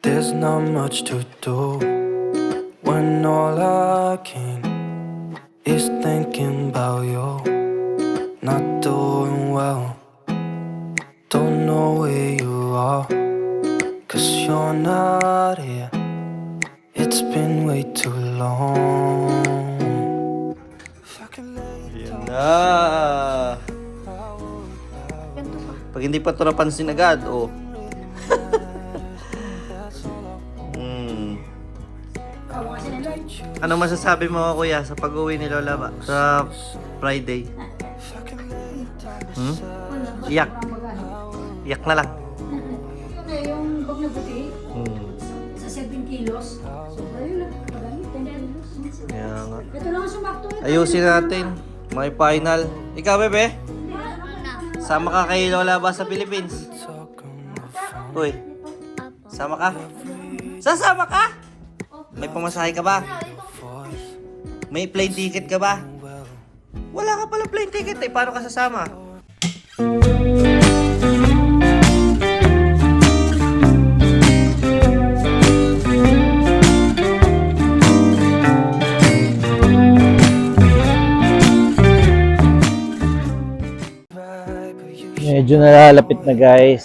There's not much to do when all I can is thinking about you. Not doing well, don't know where you are, 'cause you're not here. It's been way too long. Yan na. Pag hindi pa ito napansin agad, oh. Ano masasabi mo, kuya, sa pag-uwi ni Lola ba? Sa Friday? Iyak. Iyak na lang. Yung bag na puti, sa 7 kilos. So, ayun lang. Magamit, 10 kilos. Kaya nga. Ito lang ang sumakto. Ayusin natin. May final. Ikaw, bebe? Sama ka kay Lola ba sa Philippines? Uy. Sama ka? Sasama ka? May pamasahe ka ba? May plane ticket ka ba? Wala ka pala plane ticket eh. Paano ka sasama? Medyo nalalapit na, guys.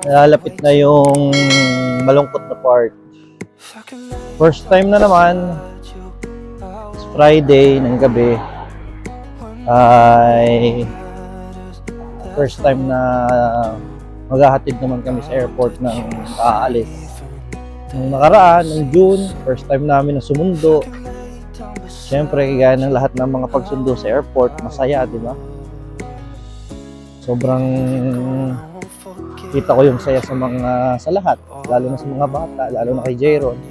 Nalalapit na yung malungkot na part. First time na naman, it's Friday ng gabi, ay first time na maghahatid naman kami sa airport ng aalis. Nung nakaraan, ng June, first time namin na sumundo. Siyempre, kagaya ng lahat ng mga pagsundo sa airport, masaya, di ba? Sobrang kita ko yung saya sa lahat, lalo na sa mga bata, lalo na kay Jayron.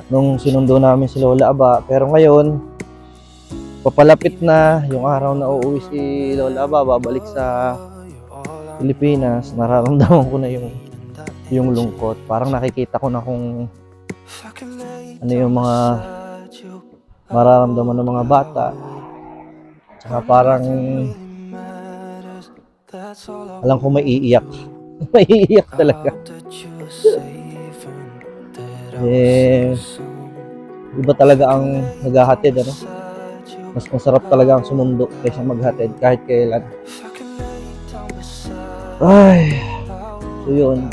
Nung sinundo namin si Lola Aba, pero ngayon papalapit na yung araw na uuwi si Lola Aba, babalik sa Pilipinas. Nararamdaman ko na yung lungkot. Parang nakikita ko na kung ano yung mga mararamdaman ng mga bata. Tsaka parang alam ko maiiyak. Maiiyak talaga. Iba talaga ang naghahatid, ano? Mas masarap talaga ang sumundo kaysa maghatid kahit kailan. Ay, so yun.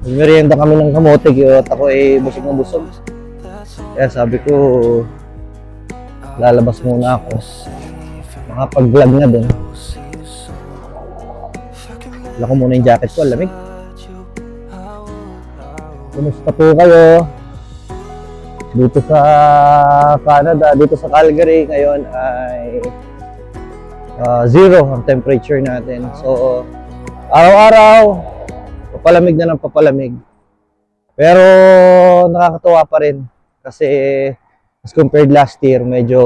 Merienda kami ng kamote, at ako ay busog na busog. Kaya sabi ko, lalabas muna ako. Makapag-vlog na din. Wala ko muna yung jacket ko, lamig. Kumusta po kayo? Dito sa Canada, dito sa Calgary, ngayon ay 0 ang temperature natin. So, araw-araw, papalamig na ng papalamig. Pero nakakatuwa pa rin kasi as compared last year, medyo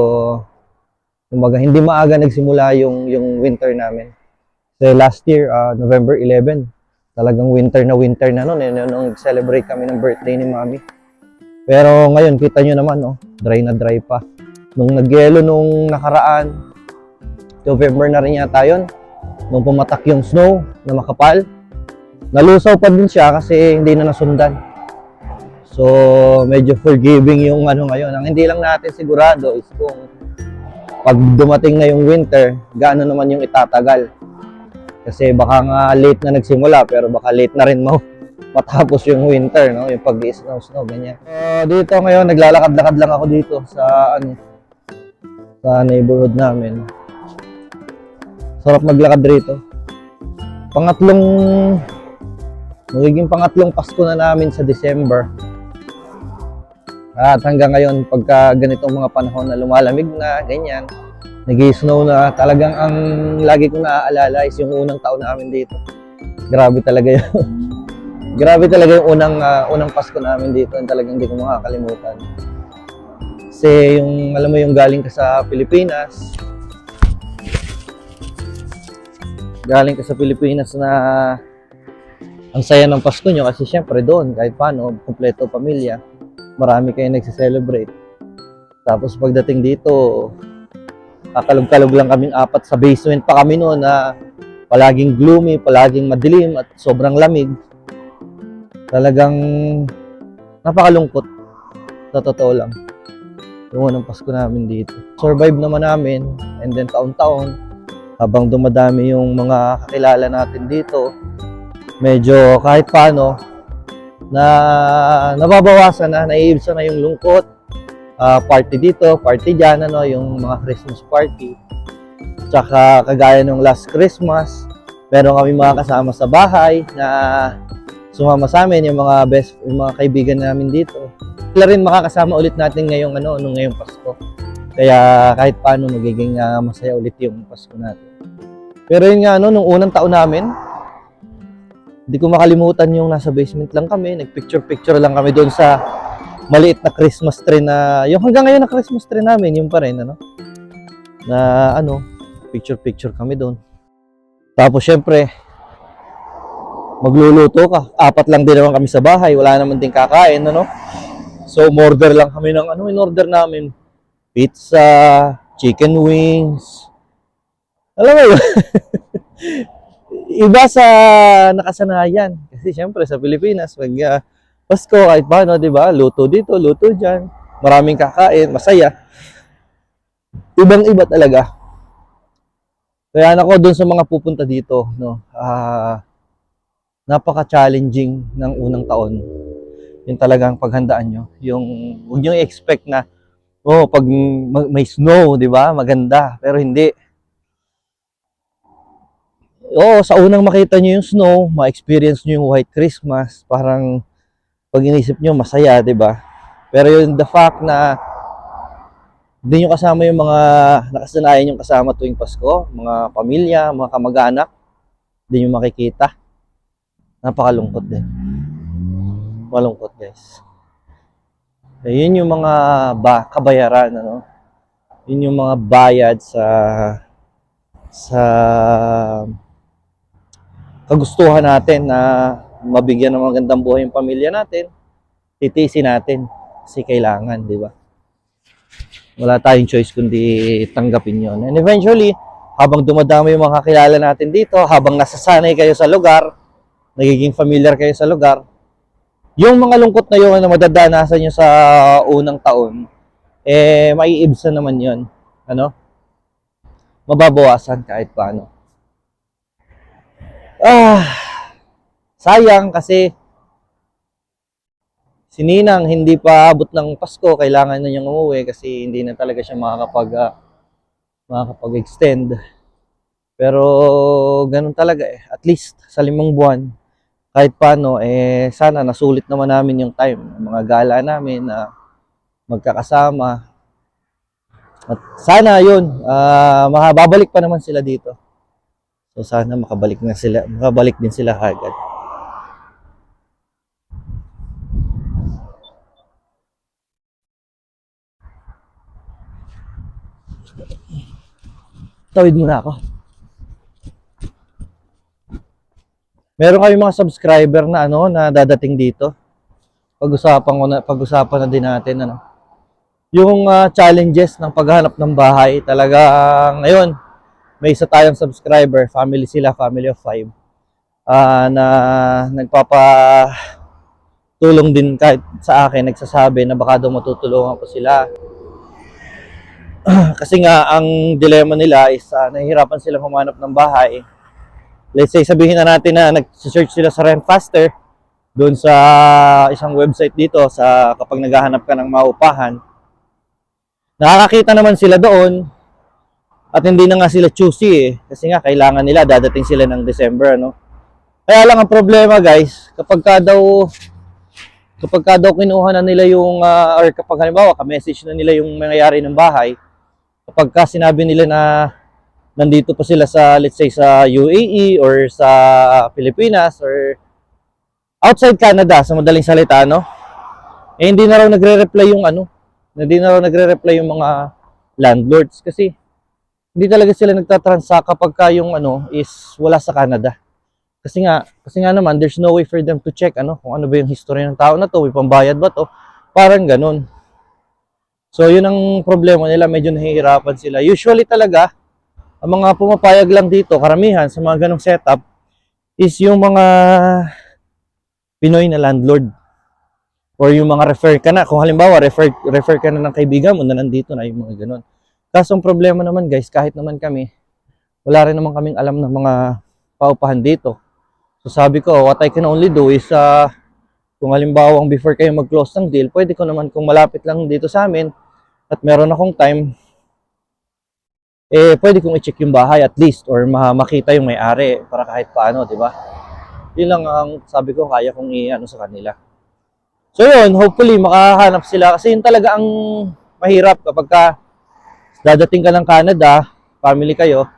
hindi maaga nagsimula yung winter namin. So last year, November 11, talagang winter na noon, nung celebrate kami ng birthday ni Mami. Pero ngayon, kita nyo naman, dry na dry pa. Nung nagyelo nung nakaraan, November na rin yata yun, nung pumatak yung snow na makapal, nalusaw pa din siya kasi hindi na nasundan. So, medyo forgiving yung ngayon. Ang hindi lang natin sigurado is kung pag dumating na yung winter, gaano naman yung itatagal. Kasi baka nga late na nagsimula, pero baka late na rin matapos yung winter, no? Yung pag-snow, ganyan. Dito ngayon, naglalakad-lakad lang ako dito sa neighborhood namin. Sarap maglakad rito. Magiging pangatlong Pasko na namin sa December. At hanggang ngayon, pagka ganitong mga panahon na lumalamig na, ganyan, nag-i-snow na, talagang ang lagi kong naaalala is yung unang taon namin dito. Grabe talaga yun. Grabe talaga yung unang Pasko namin dito. Talagang hindi ko makakalimutan. Kasi alam mo yung galing ka sa Pilipinas. Galing ka sa Pilipinas na ang saya ng Pasko nyo kasi syempre doon, kahit paano, kumpleto pamilya. Marami kayo nagse-celebrate. Tapos pagdating dito, kakalog-kalog lang kaming 4 sa basement pa kami noon na palaging gloomy, palaging madilim at sobrang lamig. Talagang napakalungkot, sa totoo lang. Yung unang Pasko namin dito. Survive naman namin, and then taon-taon, habang dumadami yung mga kakilala natin dito, medyo kahit paano, na nababawasan na, naiibsan na yung lungkot. Party dito, party dyan, ano, yung mga Christmas party. Tsaka kagaya nung last Christmas, meron kami mga kasama sa bahay na sumama sa amin, yung mga kaibigan namin dito. Sila rin makakasama ulit natin ngayong ngayong Pasko. Kaya kahit paano magiging masaya ulit yung Pasko natin. Pero yun nga, nung unang taon namin, hindi ko makalimutan yung nasa basement lang kami, nagpicture-picture lang kami doon sa maliit na Christmas tree na, yung hanggang ngayon na Christmas tree namin, yung pa rin, na picture-picture kami doon. Tapos syempre, magluluto ka. 4 lang din naman kami sa bahay, wala naman din kakain, So, order lang kami ng in-order namin. Pizza, chicken wings. Alam mo yun? Iba sa nakasanayan. Kasi syempre sa Pilipinas, pag Pasko, kahit paano, di ba? Luto dito, luto dyan. Maraming kakain, masaya. Ibang-iba talaga. Kaya ako dun sa mga pupunta dito, napaka-challenging ng unang taon. Yung talagang paghandaan nyo. Huwag nyo i-expect na, pag may snow, di ba? Maganda. Pero hindi. Sa unang makita nyo yung snow, ma-experience nyo yung White Christmas, parang pag inisip nyo, masaya, di ba? Pero yung the fact na hindi nyo kasama yung mga nakasanayan yung kasama tuwing Pasko, mga pamilya, mga kamag-anak, hindi nyo makikita. Napakalungkot din. Malungkot, guys. Yun yung mga kabayaran, Yun yung mga bayad sa kagustuhan natin na mabigyan ng magandang buhay yung pamilya natin, titiisin natin kasi kailangan, di ba? Wala tayong choice kundi tanggapin yon. And eventually, habang dumadami yung mga kakilala natin dito, habang nasasanay kayo sa lugar, nagiging familiar kayo sa lugar, yung mga lungkot na yun na madadanasan nyo sa unang taon, maiibsan naman yon, mababawasan kahit paano. Sayang kasi si Ninang hindi pa abot ng Pasko, kailangan na niyang umuwi kasi hindi na talaga siya makakapag-extend. Pero ganun talaga At least sa 5 buwan, kahit paano, sana nasulit naman namin yung time, mga gala namin na magkakasama. At sana yun, babalik pa naman sila dito. So sana makabalik din sila agad. Tawid muna ako. Meron kami mga subscriber na na dadating dito. Pag-usapan na din natin yung challenges ng paghahanap ng bahay. Talagang ngayon may isa tayong subscriber, family of 5, na nagpapatulong din kahit sa akin, nagsasabi na baka daw matutulungan ko sila. Kasi nga, ang dilema nila is nahihirapan silang humanap ng bahay. Let's say, sabihin na natin na nag-search sila sa Rentfaster, doon sa isang website dito, kapag naghahanap ka ng maupahan, nakakakita naman sila doon, at hindi na nga sila choosy kasi nga kailangan nila, dadating sila ng December, Kaya lang ang problema, guys, kapag ka daw kinuha na nila yung, or kapag halimbawa, ka-message na nila yung mangyayari ng bahay, kapag ka sinabi nila na nandito pa sila sa, let's say, sa UAE or sa Pilipinas or outside Canada, sa madaling salita, hindi na raw nagre-reply yung mga landlords kasi hindi talaga sila nagtatransact kapag ka yung is wala sa Canada. Kasi nga naman, there's no way for them to check kung ano ba yung history ng tao na to, may pambayad ba to, parang ganun. So yun ang problema nila, medyo nahihirapan sila. Usually talaga, ang mga pumapayag lang dito, karamihan sa mga ganong setup, is yung mga Pinoy na landlord. Or yung mga refer ka na. Kung halimbawa, refer ka na ng kaibigan mo na nandito na yung mga ganun. Kaso ang problema naman guys, kahit naman kami, wala rin naman kaming alam ng mga paupahan dito. So sabi ko, what I can only do is, kung halimbawa before kayo mag-close ng deal, pwede ko naman kung malapit lang dito sa amin at meron akong time, pwede kong i-check yung bahay at least or makita yung may-ari para kahit paano, di ba? Yun lang ang sabi ko, kaya kong i-ano sa kanila. So yun, hopefully makahanap sila kasi yun talaga ang mahirap kapag ka dadating ka ng Canada, family kayo,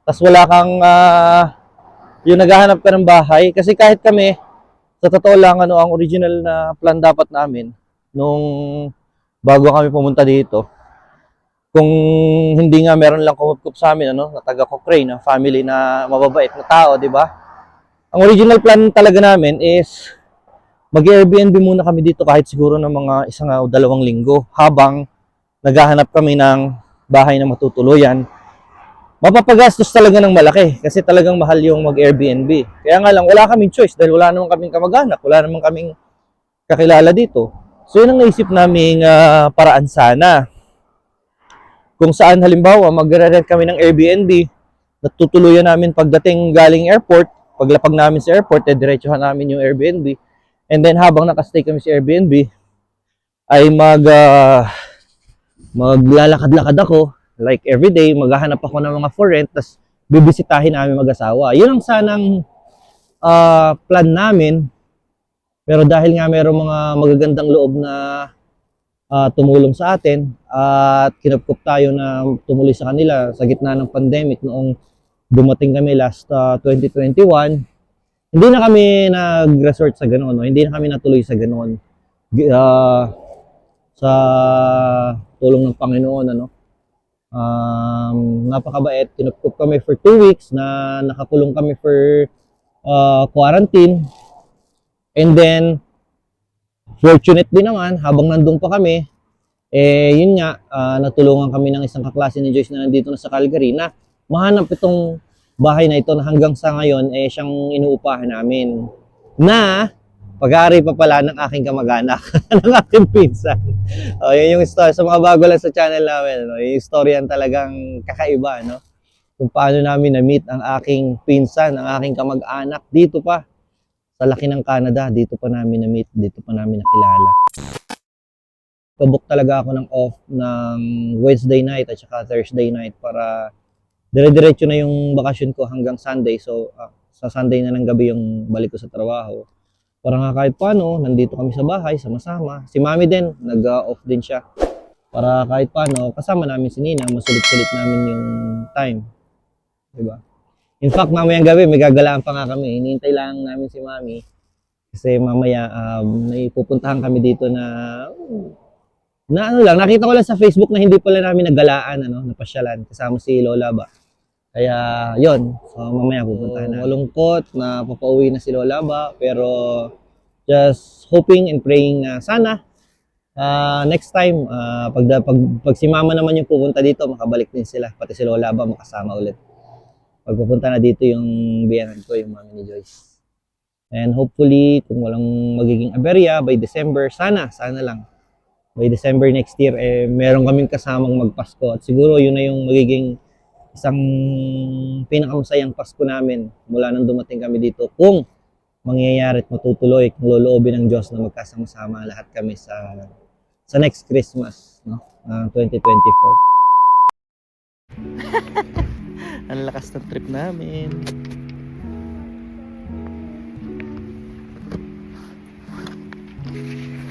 tas wala kang yung naghahanap ka ng bahay kasi kahit kami sa totoo lang ang original na plan dapat namin nung bago kami pumunta dito, kung hindi nga meron lang kumukup sa amin na taga Cochrane, na family na mababait na tao, di ba? Ang original plan talaga namin is mag-Airbnb muna kami dito kahit siguro ng mga 1 o 2 linggo habang naghahanap kami ng bahay na matutuluyan. Mapapagastos talaga ng malaki kasi talagang mahal yung mag-Airbnb. Kaya nga lang, wala kaming choice dahil wala naman kaming kamag-anak, wala naman kaming kakilala dito. So yun ang naisip naming paraan sana. Kung saan halimbawa, magre-rent kami ng Airbnb, natutuluyan namin pagdating galing airport, paglapag namin sa airport, diretsuhan namin yung Airbnb. And then habang nakastay kami sa Airbnb, ay maglalakad-lakad ako. Like everyday, maghahanap ako ng mga for rent, tapos bibisitahin namin mag-asawa. Yun ang sanang plan namin. Pero dahil nga mayroong mga magagandang loob na tumulong sa atin at kinupkup tayo na tumuloy sa kanila sa gitna ng pandemic noong dumating kami last 2021, hindi na kami nag-resort sa ganoon, no? Hindi na kami natuloy sa ganoon. Sa tulong ng Panginoon, napakabait. Kinupkup kami for 2 weeks na nakakulong kami for quarantine. And then, fortunate din naman, habang nandun pa kami, yun nga, natulungan kami ng isang kaklase ni Joyce na nandito na sa Calgary na mahanap itong bahay na ito na hanggang sa ngayon siyang inuupahan namin na pag-aari pa pala ng aking kamag-anak ng aking pinsan. Yun yung story sa mga bago lang sa channel namin, yung story yan talagang kakaiba, kung paano namin na-meet ang aking pinsan, ang aking kamag-anak dito pa sa laki ng Canada, dito pa namin na-meet, dito pa namin nakilala. Kabuk talaga ako ng off ng Wednesday night at saka Thursday night para dire-diretso na yung bakasyon ko hanggang Sunday. So, sa Sunday na ng gabi yung balik ko sa trabaho. Para nga kahit paano, nandito kami sa bahay, sama-sama. Si Mami din, nag-off din siya. Para kahit paano, kasama namin si Nina, masulit-sulit namin yung time. Diba? In fact, mamayang gabi, may gagalaan pa nga kami. Hinihintay lang namin si Mami. Kasi mamaya, may pupuntahan kami dito na nakita ko lang sa Facebook na hindi pala namin nagalaan, napasyalan, kasama si Lola ba. Kaya, yon. So, mamaya pupuntahan na. Malungkot na papauwi na si Lola ba, pero just hoping and praying na sana next time, pag si Mama naman yung pupunta dito, makabalik din sila. Pati si Lola ba, makasama ulit. Pag pupunta na dito yung biyanan ko, yung mami ni Joyce. And hopefully, kung walang magiging aberya, by December, sana lang. By December next year, meron kaming kasamang magpasko. At siguro yun na yung magiging isang pinakamasayang Pasko namin mula nang dumating kami dito. Kung mangyayari at matutuloy, kung loloobin ng Diyos na magkasama-sama lahat kami sa next Christmas, 2024. Ang lakas ng trip namin.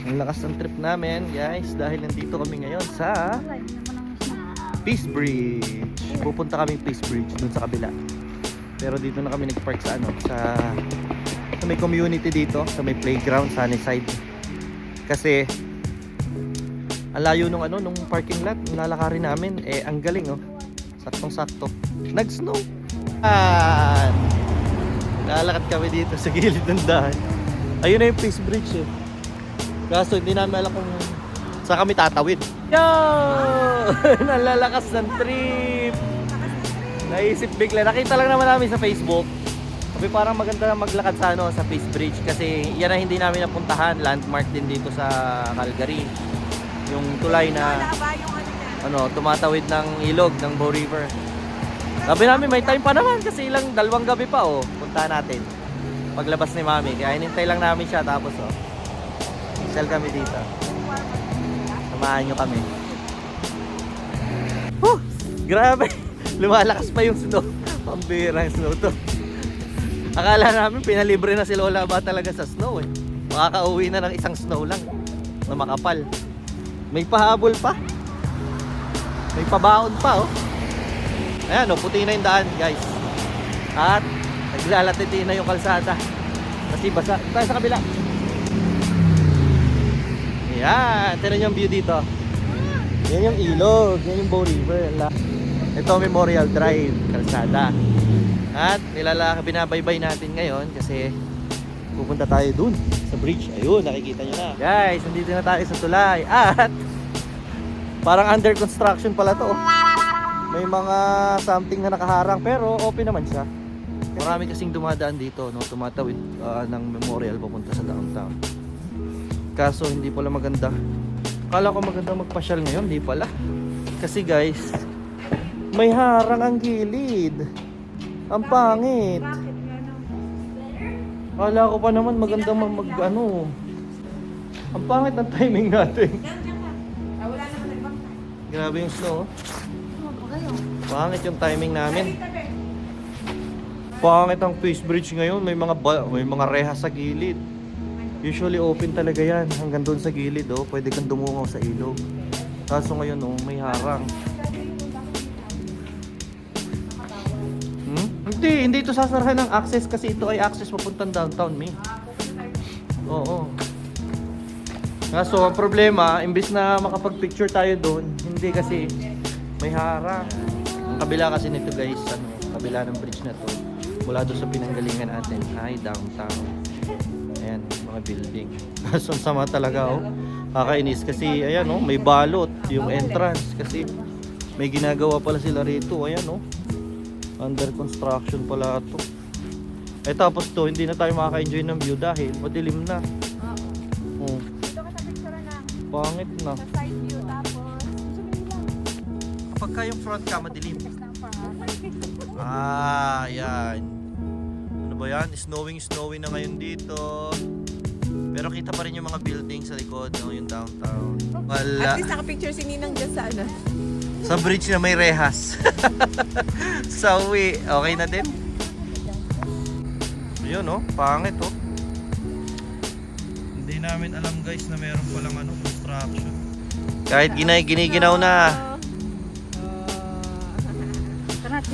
Ang lakas ng trip namin, guys, dahil nandito kami ngayon sa Peace Bridge. Pupunta kami Peace Bridge dun sa kabila. Pero dito na kami nag-park sa may community dito, sa may playground, Sunnyside. Kasi ang layo nung parking lot, lalakarin namin, ang galing, saktong-sakto. Nag-snow. Lalakad kami dito sa gilid ng daan. Ayun na yung Peace Bridge, Kaso hindi namin alam kung saan kami tatawid. Yo! Nalalakas ng trip! Naisip bigla. Nakita lang naman namin sa Facebook. Sabi parang maganda maglakad sa ano sa Peace Bridge kasi yan ang hindi namin napuntahan, landmark din dito sa Calgary. Yung tulay na tumatawid ng ilog ng Bow River. Sabi namin may time pa naman kasi ilang 2 gabi pa puntahan natin. Paglabas ni Mami, kaya hinintay lang namin siya tapos sell kami dito. Samahan nyo kami. Grabe! Lumalakas pa yung snow. Pambirang snow to. Akala namin pinalibre na si Lola ba talaga sa snow Makakauwi na ng isang snow lang na makapal. May pahabol pa. May pabaon pa Ayan puti na yung daan guys. At naglalatiti na yung kalsada. Kasi basa. Tayo sa kabila. Ayan. Tignan yung view dito. Yan yung ilog. Yan yung Bow River. Ito Memorial Drive. Kalsada. At binabaybay natin ngayon kasi pupunta tayo dun sa bridge. Ayun, nakikita nyo na. Guys, nandito na tayo sa tulay. At parang under construction pala to. May mga something na nakaharang pero open naman siya. Marami kasing dumadaan dito, tumatawid ng memorial papunta sa downtown. Kaso hindi pala maganda. Kala ko maganda magpasyal ngayon, hindi pala. Kasi guys, may harang ang gilid. Ang pangit. Kala ko pa naman maganda Ang pangit ng timing natin. Grabe yung snow. Pangit yung timing namin. Pangit ang Peace Bridge ngayon. May mga rehas sa gilid. Usually open talaga yan. Hanggang doon sa gilid pwede kang dumungaw sa ilog. Kaso ngayon may harang. Hindi ito sasarahan ng access kasi ito ay access papuntang downtown, Oo. Kaso ang problema, imbis na makapag-picture tayo doon, hindi kasi may harang. Ang kabila kasi nito guys, kabila ng bridge na to, mula doon sa pinanggalingan natin ay downtown. Ayan, mga building. Kaso sama talaga kakainis kasi ayan may balot yung entrance kasi may ginagawa pala sila rito. Ayan under construction pala ito. Tapos to, hindi na tayo makaka-enjoy ng view dahil madilim na. Dito ka sa picture na. Pangit na. Sa side view tapos sunod lang. Kapag yung front ka, madilim. Yan. Ano ba yan? Snowy na ngayon dito. Pero kita pa rin yung mga buildings sa likod, yung downtown. Wala. At least nakapicture si Ninang dyan sa Sa bridge na may rehas. Sa uwi. Okay na din. Yun pangit Hindi namin alam guys na meron palang construction. Kahit giniginaw na.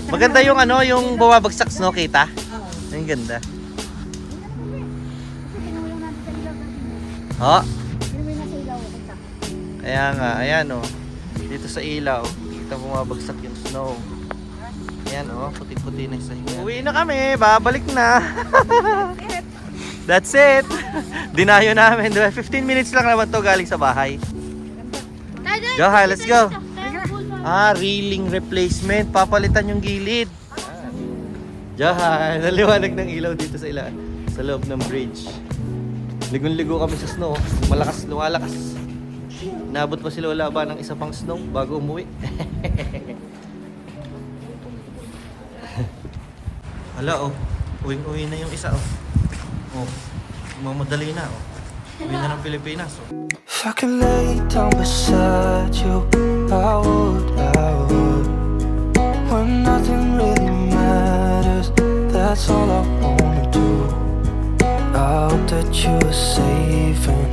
Maganda yung yung bumabagsak snow, kita? Ang ganda. Kaya nga, ayan dito sa ilaw, kita bumabagsak yung snow. Ayan puti-puti na sa hinga. Uwi na kami, babalik na. That's it. Dinayo namin. 15 minutes lang naman to galing sa bahay. Johan, let's go. Railing replacement. Papalitan yung gilid. Johan, naliwanag ng ilaw dito sa sa loob ng bridge. Ligon-ligo kami sa snow. Lumalakas. Nabot pa si Lola ba ng isa pang snow bago umuwi? Hala uwing-uwi na yung isa mamadali na uwi na ng Pilipinas If I could lay down beside you, I would. When nothing really matters, that's all I wanna do. I hope that you are safe and